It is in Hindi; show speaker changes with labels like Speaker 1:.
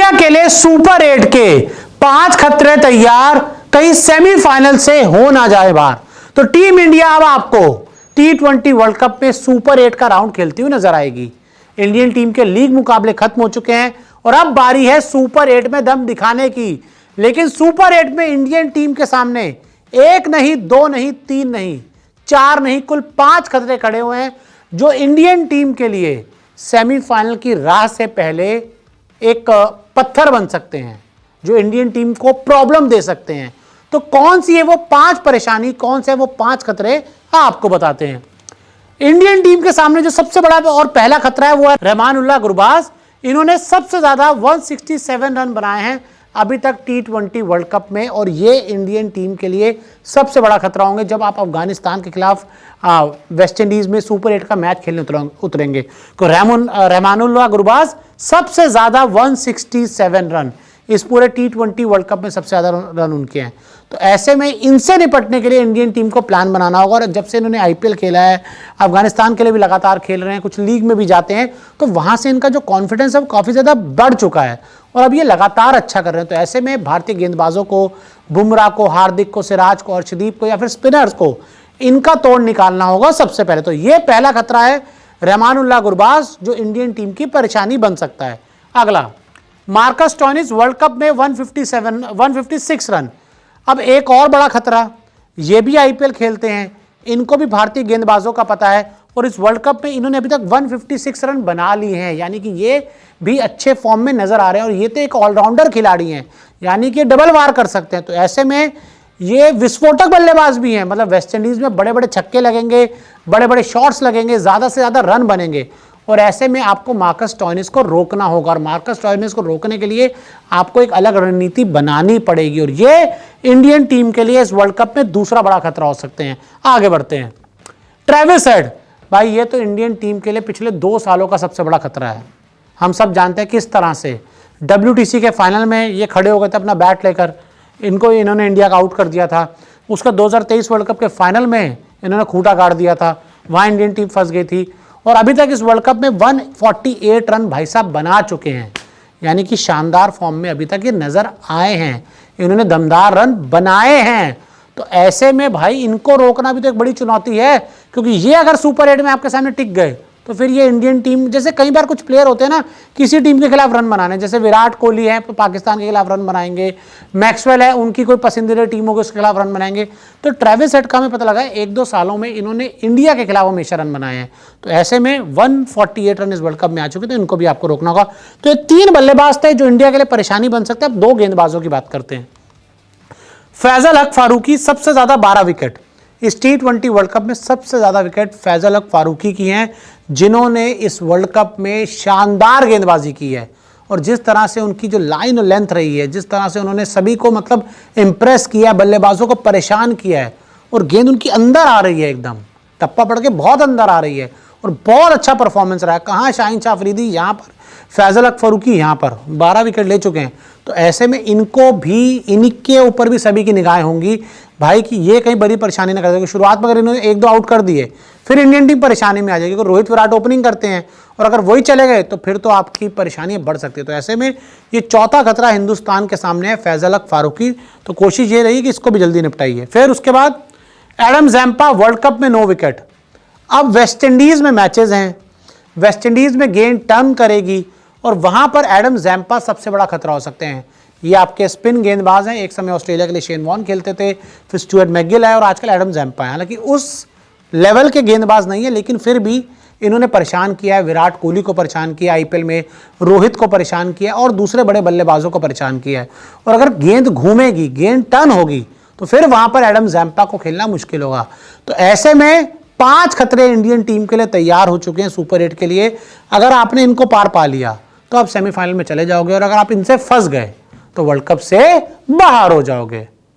Speaker 1: इंडिया के लिए सुपर 8 के 5 खतरे तैयार, कहीं सेमीफाइनल से हो ना जाए बाहर। तो टीम इंडिया अब आपको T20 वर्ल्ड कप में सुपर 8 का राउंड खेलती हुई नजर आएगी। इंडियन टीम के लीग मुकाबले खत्म हो चुके हैं और अब बारी है सुपर 8 में दम दिखाने की। लेकिन सुपर 8 में इंडियन टीम के सामने एक नहीं, दो नहीं, तीन नहीं, चार नहीं, कुल 5 खतरे खड़े हुए हैं जो इंडियन टीम के लिए सेमीफाइनल की राह से पहले एक पत्थर बन सकते हैं, जो इंडियन टीम को प्रॉब्लम दे सकते हैं। तो कौन सी है वो 5 परेशानी, कौन से है वो 5 खतरे, आपको बताते हैं। इंडियन टीम के सामने जो सबसे बड़ा और पहला खतरा है वो है रहमानुल्लाह गुरबाज। इन्होंने सबसे ज्यादा 167 रन बनाए हैं अभी तक T20 वर्ल्ड कप में, और ये इंडियन टीम के लिए सबसे बड़ा खतरा होंगे जब आप अफगानिस्तान के खिलाफ वेस्ट इंडीज में सुपर 8 का मैच खेलने उतरेंगे। तो रहमानुल्लाह गुरबाज सबसे ज्यादा 167 रन इस पूरे T20 वर्ल्ड कप में सबसे ज्यादा रन उनके हैं। तो ऐसे में इनसे निपटने के लिए इंडियन टीम को प्लान बनाना होगा। और जब से इन्होंने IPL खेला है, अफगानिस्तान के लिए भी लगातार खेल रहे हैं, कुछ लीग में भी जाते हैं, तो वहां से इनका जो कॉन्फिडेंस है वो काफी ज्यादा बढ़ चुका है और अब ये लगातार अच्छा कर रहे हैं। तो ऐसे में भारतीय गेंदबाजों को, बुमराह को, हार्दिक को, सिराज को, अर्शदीप को या फिर स्पिनर्स को इनका तोड़ निकालना होगा सबसे पहले। तो ये पहला खतरा है रहमानुल्लाह गुरबाज, जो इंडियन टीम की परेशानी बन सकता है। अगला, मार्कस स्टोइनिस वर्ल्ड कप में 156 रन। अब एक और बड़ा खतरा, ये भी IPL खेलते हैं, इनको भी भारतीय गेंदबाजों का पता है और इस वर्ल्ड कप में इन्होंने अभी तक 156 रन बना लिए हैं, यानी कि ये भी अच्छे फॉर्म में नजर आ रहे हैं और ये तो एक ऑलराउंडर खिलाड़ी हैं, यानी कि डबल वार कर सकते हैं। तो ऐसे में ये विस्फोटक बल्लेबाज भी हैं, मतलब वेस्ट इंडीज में बड़े बड़े छक्के लगेंगे, बड़े बड़े शॉट्स लगेंगे, ज्यादा से ज्यादा रन बनेंगे और ऐसे में आपको मार्कस स्टोइनिस को रोकना होगा। और मार्कस स्टोइनिस को रोकने के लिए आपको एक अलग रणनीति बनानी पड़ेगी और ये इंडियन टीम के लिए इस वर्ल्ड कप में दूसरा बड़ा खतरा हो सकते हैं। आगे बढ़ते हैं, ट्रेविस हेड। भाई ये तो इंडियन टीम के लिए पिछले 2 सालों का सबसे बड़ा खतरा है। हम सब जानते हैं किस तरह से WTC के फाइनल में ये खड़े हो गए थे अपना बैट लेकर, इन्होंने इंडिया का आउट कर दिया था। उसका 2023 वर्ल्ड कप के फाइनल में इन्होंने खूंटा गाड़ दिया था, वहाँ इंडियन टीम फंस गई थी और अभी तक इस वर्ल्ड कप में 148 रन भाई साहब बना चुके हैं, यानी कि शानदार फॉर्म में अभी तक ये नजर आए हैं, इन्होंने दमदार रन बनाए हैं। तो ऐसे में भाई इनको रोकना भी तो एक बड़ी चुनौती है, क्योंकि ये अगर सुपर 8 में आपके सामने टिक गए तो फिर ये इंडियन टीम, जैसे कई बार कुछ प्लेयर होते हैं ना किसी टीम के खिलाफ रन बनाने, जैसे विराट कोहली है तो पाकिस्तान के खिलाफ रन बनाएंगे, मैक्सवेल है उनकी कोई पसंदीदा टीम होगी उसके खिलाफ रन बनाएंगे। तो ट्रेविस हेड का हमें पता लगा है 1-2 सालों में इन्होंने इंडिया के खिलाफ हमेशा रन बनाए हैं। तो ऐसे में 148 रन इस वर्ल्ड कप में आ चुके, तो इनको भी आपको रोकना होगा। तो ये 3 बल्लेबाज थे जो इंडिया के लिए परेशानी बन सकते हैं। अब 2 गेंदबाजों की बात करते हैं। फैजल हक फारूकी सबसे ज्यादा 12 विकेट, इस T20 वर्ल्ड कप में सबसे ज्यादा विकेट फैजल हक फारूकी की हैं, जिन्होंने इस वर्ल्ड कप में शानदार गेंदबाजी की है। और जिस तरह से उनकी जो लाइन और लेंथ रही है, जिस तरह से उन्होंने सभी को मतलब इंप्रेस किया, बल्लेबाजों को परेशान किया है और गेंद उनकी अंदर आ रही है, एकदम टप्पा पड़ के बहुत अंदर आ रही है और बहुत अच्छा परफॉर्मेंस रहा है। कहाँ शाहीन शाह अफरीदी, यहाँ पर फैजल हक फारूकी, यहाँ पर 12 विकेट ले चुके हैं। तो ऐसे में इनको भी, इनके ऊपर भी सभी की निगाहें होंगी भाई कि ये कहीं बड़ी परेशानी ना कर सके। शुरुआत में अगर इन्होंने 1-2 आउट कर दिए फिर इंडियन टीम परेशानी में आ जाएगी, क्योंकि रोहित विराट ओपनिंग करते हैं और अगर वही चले गए तो फिर तो आपकी परेशानी बढ़ सकती है। तो ऐसे में ये चौथा खतरा हिंदुस्तान के सामने है, फैजल हक फारूकी। तो कोशिश ये रही कि इसको भी जल्दी निपटाइए। फिर उसके बाद एडम जैम्पा वर्ल्ड कप में 9 विकेट। अब वेस्ट इंडीज में मैचेस हैं, वेस्ट इंडीज में गेंद टर्न करेगी और वहां पर एडम जैम्पा सबसे बड़ा खतरा हो सकते हैं। ये आपके स्पिन गेंदबाज हैं, एक समय ऑस्ट्रेलिया के लिए शेन वॉर्न खेलते थे, फिर स्टुअर्ट मैकगिल है और आजकल एडम जैम्पा है। हालांकि उस लेवल के गेंदबाज नहीं है, लेकिन फिर भी इन्होंने परेशान किया है, विराट कोहली को परेशान किया IPL में, रोहित को परेशान किया और दूसरे बड़े बल्लेबाजों को परेशान किया है। और अगर गेंद घूमेगी, गेंद टर्न होगी, तो फिर वहां पर एडम जैम्पा को खेलना मुश्किल होगा। तो ऐसे में 5 खतरे इंडियन टीम के लिए तैयार हो चुके हैं सुपर 8 के लिए। अगर आपने इनको पार पा लिया तो आप सेमीफाइनल में चले जाओगे और अगर आप इनसे फंस गए तो वर्ल्ड कप से बाहर हो जाओगे।